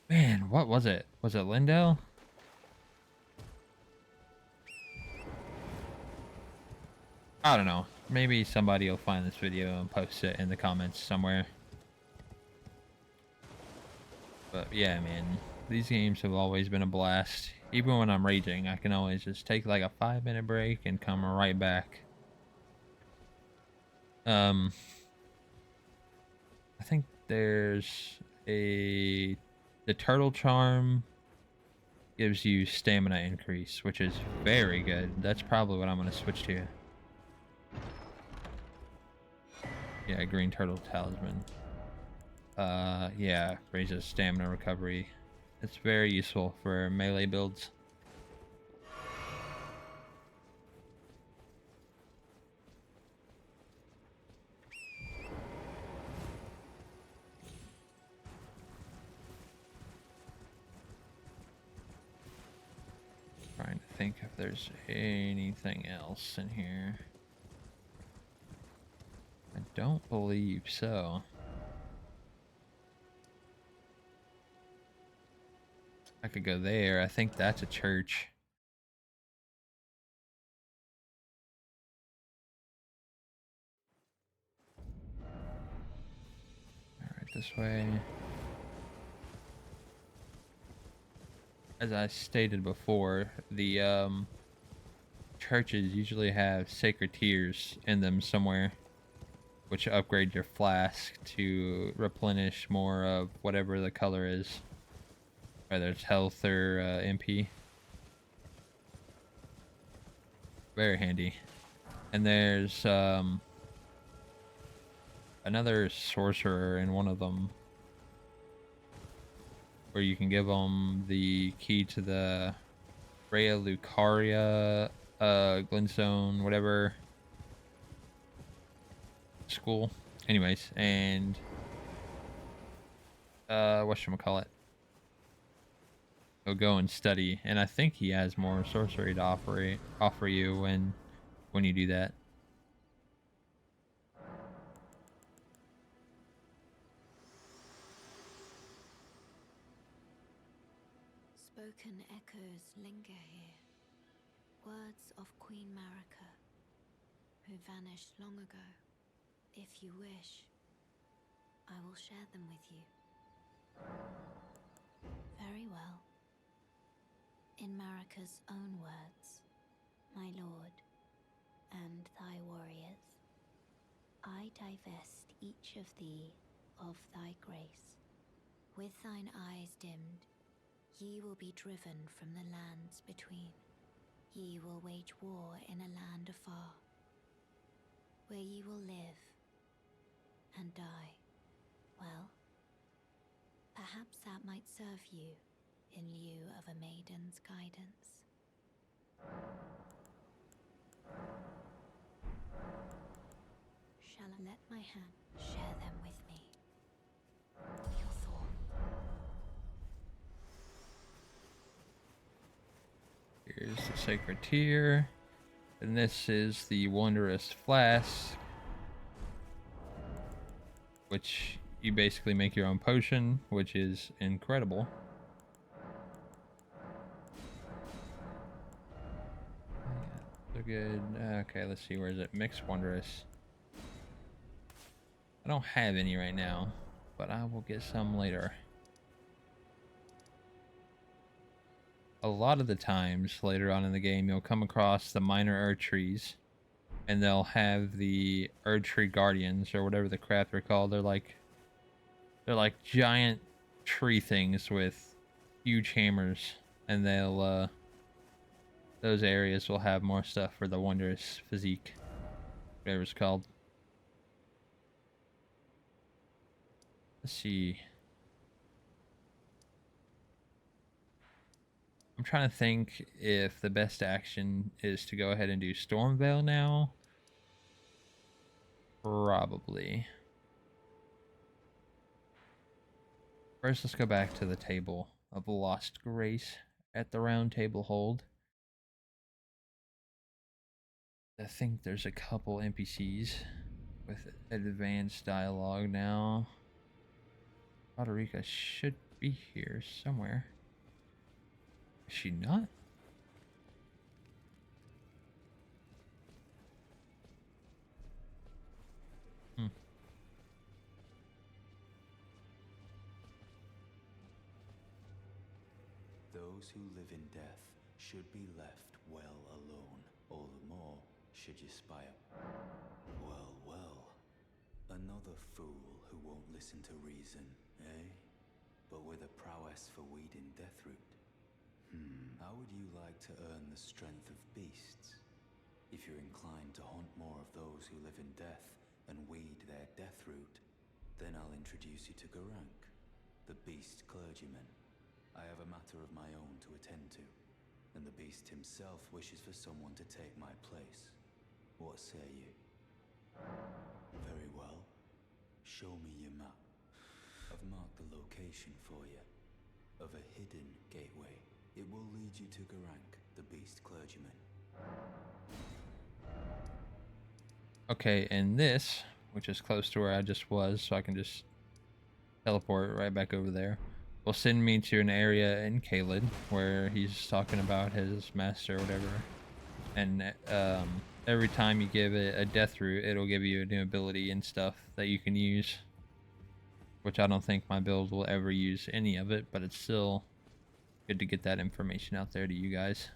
Man, what was it? Was it Lindell? I don't know. Maybe somebody will find this video and post it in the comments somewhere. But yeah, man, these games have always been a blast. Even when I'm raging, I can always just take like a 5-minute break and come right back. I think there's the turtle charm gives you stamina increase, which is very good. That's probably what I'm going to switch to. Yeah, green turtle talisman. Yeah, raises stamina recovery. It's very useful for melee builds. Trying to think if there's anything else in here. I don't believe so. I could go there. I think that's a church. Alright, this way. As I stated before, the churches usually have sacred tears in them somewhere, which upgrade your flask to replenish more of whatever the color is, whether it's health or MP. Very handy. And there's another sorcerer in one of them, where you can give them the key to the Rhea Lucaria, Glintstone, whatever school. Anyways, and whatchamacallit? He'll go and study, and I think he has more sorcery to offer you when you do that. Spoken echoes linger here, words of Queen Marika, who vanished long ago. If you wish, I will share them with you. Very well. In Marika's own words, my lord, and thy warriors, I divest each of thee of thy grace. With thine eyes dimmed, ye will be driven from the lands between. Ye will wage war in a land afar, where ye will live and die. Well, perhaps that might serve you in lieu of a maiden's guidance. Shall I let my hand share them with me? Your thought. Here's the sacred tear, and this is the wondrous flask, which you basically make your own potion, which is incredible. Yeah, so good. Okay, let's see, where is it? Mixed wondrous. I don't have any right now, but I will get some later. A lot of the times later on in the game, you'll come across the minor Erdtrees, and they'll have the Erdtree Guardians, or whatever the crap they're called. They're like giant tree things with huge hammers, and they'll those areas will have more stuff for the wondrous physique, whatever it's called. Let's see. I'm trying to think if the best action is to go ahead and do Stormveil now. Probably. First, let's go back to the table of Lost Grace at the Round Table Hold. I think there's a couple NPCs with advanced dialogue now. Frederica should be here somewhere. Is she not? Hmm. Those who live in death should be left well alone. All the more should you spy up. Well, well. Another fool who won't listen to reason, eh? But with a prowess for weeding Deathroot. How would you like to earn the strength of beasts? If you're inclined to hunt more of those who live in death and weed their Deathroot, then I'll introduce you to Garank, the beast clergyman. I have a matter of my own to attend to, and the beast himself wishes for someone to take my place. What say you? Very well. Show me your map. I've marked the location for you, of a hidden gateway. It will lead you to Garank, the beast clergyman. Okay, and this, which is close to where I just was, so I can just teleport right back over there, will send me to an area in Caelid where he's talking about his master or whatever. And every time you give it a death root, it'll give you a new ability and stuff that you can use. Which I don't think my build will ever use any of it, but it's still good to get that information out there to you guys.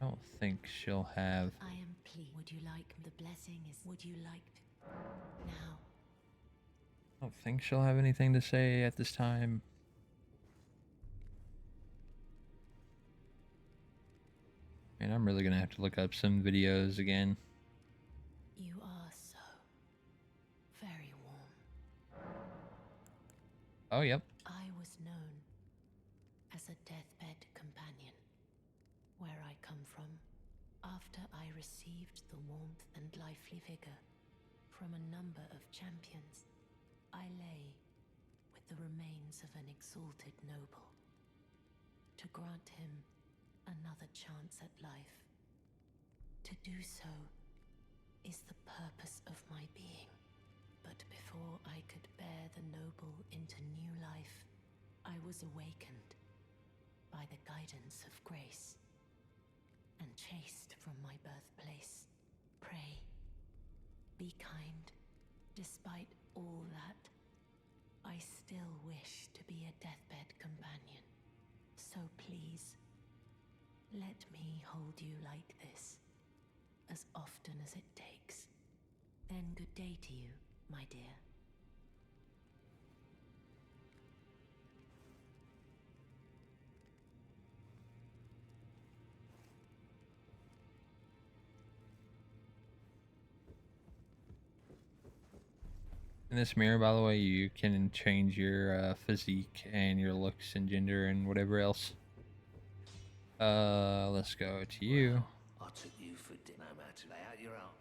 I don't think she'll have... I am pleased. Would you like the blessing? Would you like to... Now. I don't think she'll have anything to say at this time. Man, I'm really gonna have to look up some videos again. You are so very warm. Oh, yep. I was known as a deathbed companion. Where I come from, after I received the warmth and lively vigor from a number of champions, I lay with the remains of an exalted noble. To grant him another chance at life. To do so is the purpose of my being. But before I could bear the noble into new life, I was awakened by the guidance of grace and chased from my birthplace. Pray, be kind. Despite all that, I still wish to be a deathbed companion. So please, let me hold you like this, as often as it takes. Then good day to you, my dear. In this mirror, by the way, you can change your physique and your looks and gender and whatever else. Let's go to you. I took you for dinner, no matter. Lay out your arm.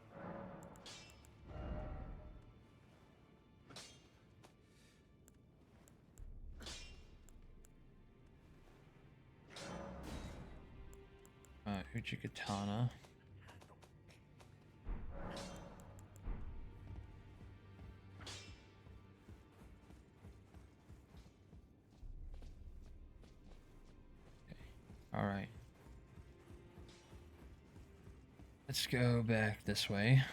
Uchikatana. All right. Let's go back this way.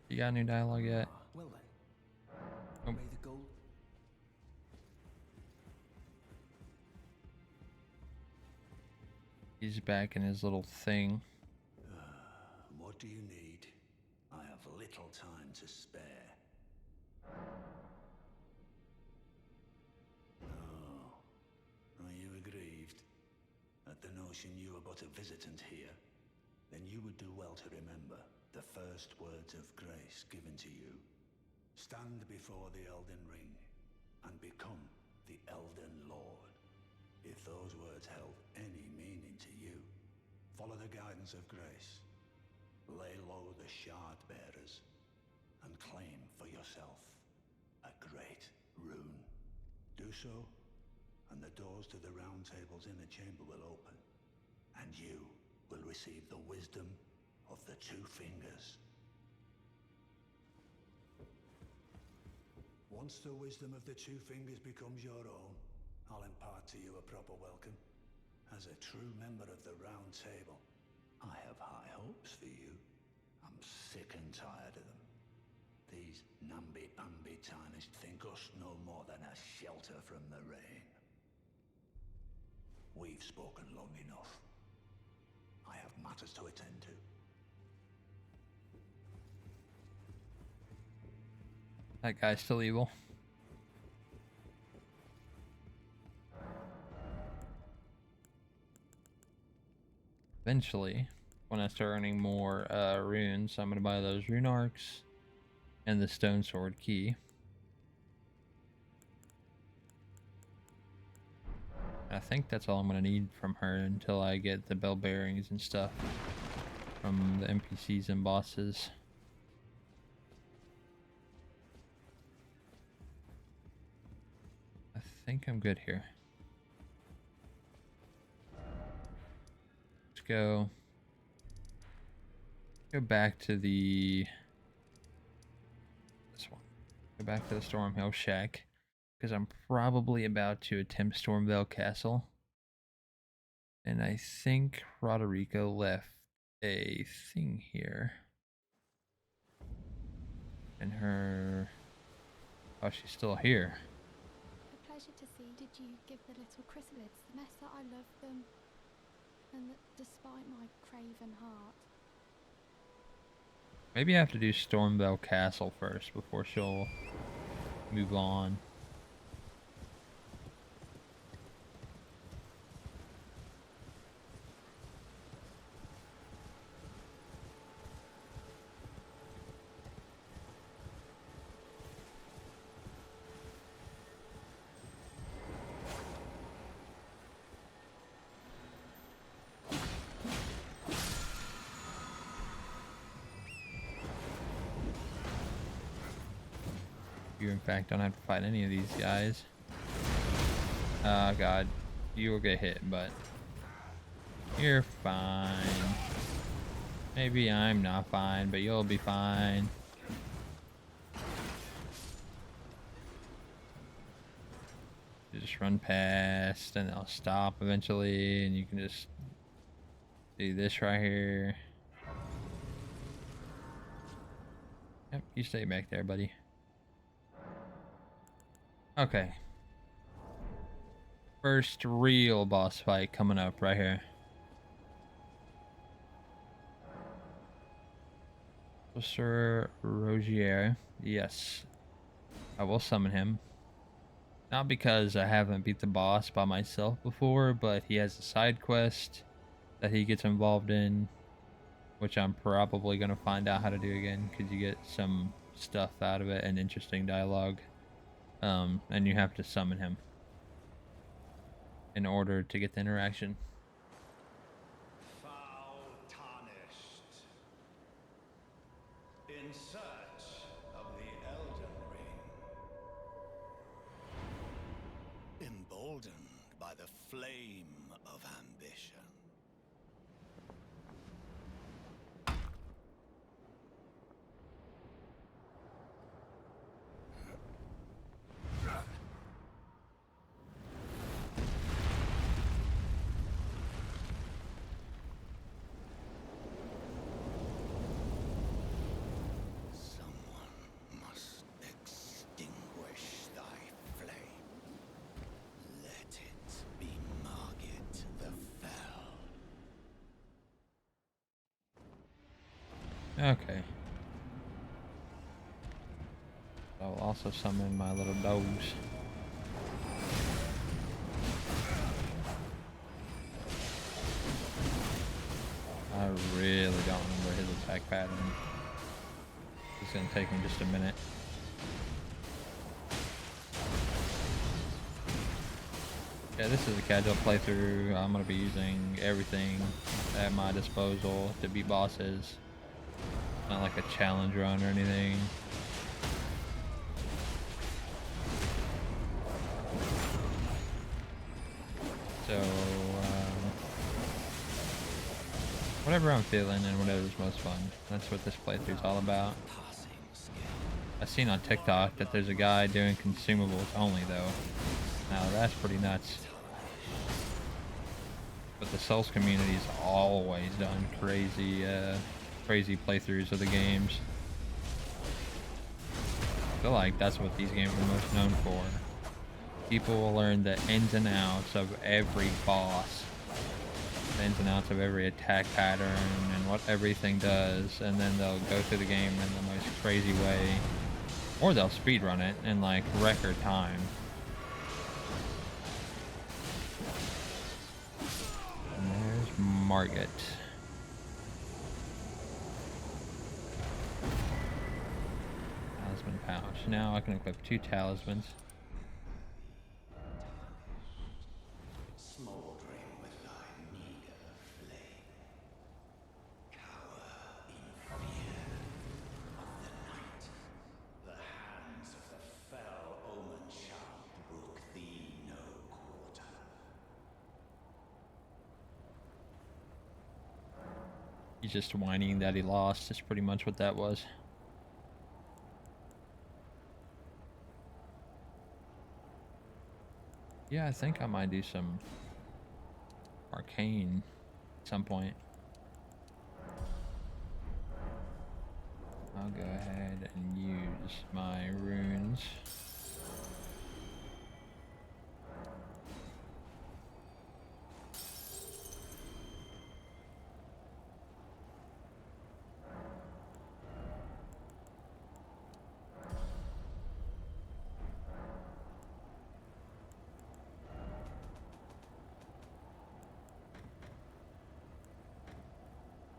You got new dialogue yet? Well then. Oh. May the gold... He's back in his little thing. What do you need? I have little time to spare. Oh, are you aggrieved at the notion you are but a visitant here? Then you would do well to remember first words of grace given to you. Stand before the Elden Ring and become the Elden Lord. If those words held any meaning to you, follow the guidance of grace. Lay low the shard bearers and claim for yourself a great rune. Do so, and the doors to the round table's inner chamber will open, and you will receive the wisdom of the Two Fingers. Once the wisdom of the Two Fingers becomes your own, I'll impart to you a proper welcome. As a true member of the Round Table, I have high hopes for you. I'm sick and tired of them. These namby-pamby tarnished think us no more than a shelter from the rain. We've spoken long enough. I have matters to attend to. That guy's still evil. Eventually, when I start earning more runes, I'm going to buy those rune arcs and the stone sword key. I think that's all I'm going to need from her until I get the bell bearings and stuff from the NPCs and bosses. I think I'm good here. Let's go back to this one. Go back to the Stormhill Shack, because I'm probably about to attempt Stormvale Castle. And I think Roderico left a thing here. And her... Oh, she's still here. A pleasure to see. Did you give the little chrysalids the mess that I love them? And that despite my craven heart... Maybe I have to do Stormvale Castle first before she'll move on. You in fact don't have to fight any of these guys. Oh god, you will get hit, but you're fine. Maybe I'm not fine, but you'll be fine. You just run past and they'll stop eventually, and you can just do this right here. Yep, you stay back there, buddy. Okay. First real boss fight coming up right here. Sir Rogier. Yes. I will summon him. Not because I haven't beat the boss by myself before, but he has a side quest that he gets involved in, which I'm probably going to find out how to do again, because you get some stuff out of it and interesting dialogue. And you have to summon him in order to get the interaction. Foul tarnished. In search of the Elden Ring. Emboldened by the flame of ambition. Okay. I will also summon my little dogs. I really don't remember his attack pattern. It's gonna take me just a minute. Yeah, this is a casual playthrough. I'm gonna be using everything at my disposal to beat bosses. Not like a challenge run or anything. So, whatever I'm feeling and whatever's most fun. That's what this playthrough's all about. I've seen on TikTok that there's a guy doing consumables only though. Now that's pretty nuts. But the Souls community's always done crazy, crazy playthroughs of the games. I feel like that's what these games are most known for. People will learn the ins and outs of every boss, the ins and outs of every attack pattern and what everything does, and then they'll go through the game in the most crazy way, or they'll speedrun it in like record time. And there's Margit. Talisman pouch. Now I can equip 2 talismans. Smoldering with thy meager flame, cower in fear of the night. The hands of the fell omen shall brook thee no quarter. He's just whining that he lost. That's pretty much what that was. Yeah, I think I might do some arcane at some point. I'll go ahead and use my runes.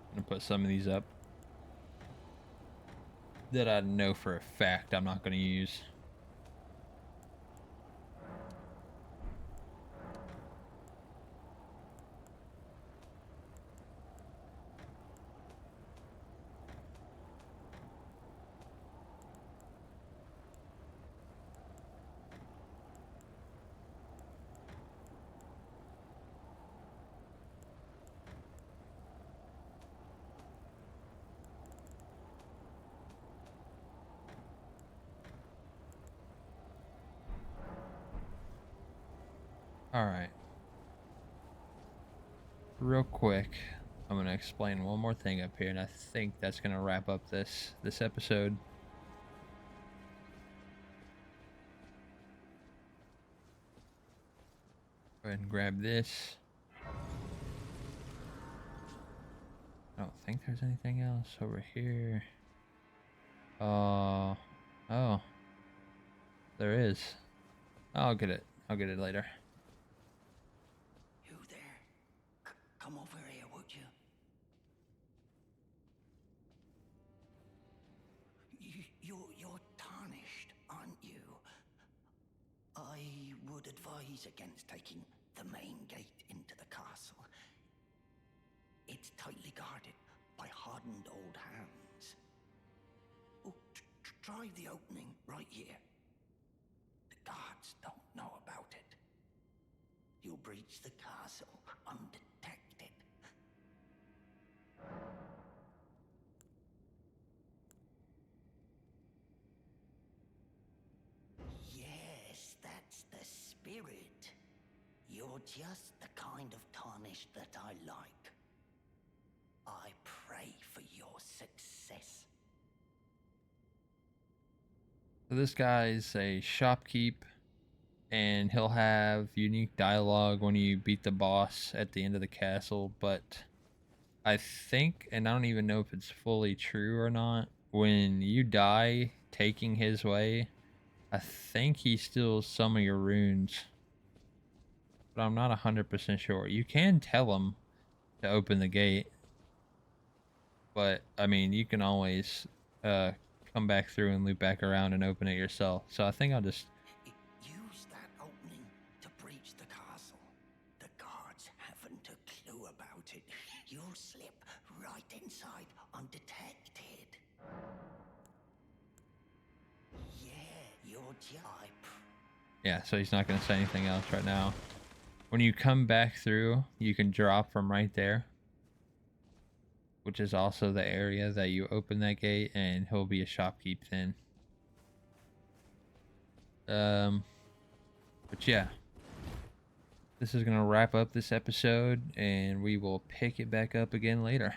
I'm gonna put some of these up that I know for a fact I'm not gonna use. Alright. Real quick, I'm gonna explain one more thing up here, and I think that's gonna wrap up this episode. Go ahead and grab this. I don't think there's anything else over here. Oh, there is. I'll get it. I'll get it later. You there? Come over here, would you? You're tarnished, aren't you? I would advise against taking the main gate into the castle. It's tightly guarded by hardened old hands. Oh, try the opening right here. The guards don't know about it. You'll breach the castle undetected. Yes, that's the spirit. You're just the kind of tarnished that I like. I pray for your success. So this guy's a shopkeep, and he'll have unique dialogue when you beat the boss at the end of the castle, but I think, and I don't even know if it's fully true or not, when you die taking his way, I think he steals some of your runes, but I'm not 100% sure. You can tell him to open the gate, but I mean, you can always come back through and loop back around and open it yourself. So I think I'll just... Use that opening to breach the castle. The guards haven't a clue about it. You'll slip right inside undetected. Yeah, your job. Yeah, so he's not going to say anything else right now. When you come back through, you can drop from right there, which is also the area that you open that gate, and he'll be a shopkeep then. But yeah, this is going to wrap up this episode, and we will pick it back up again later.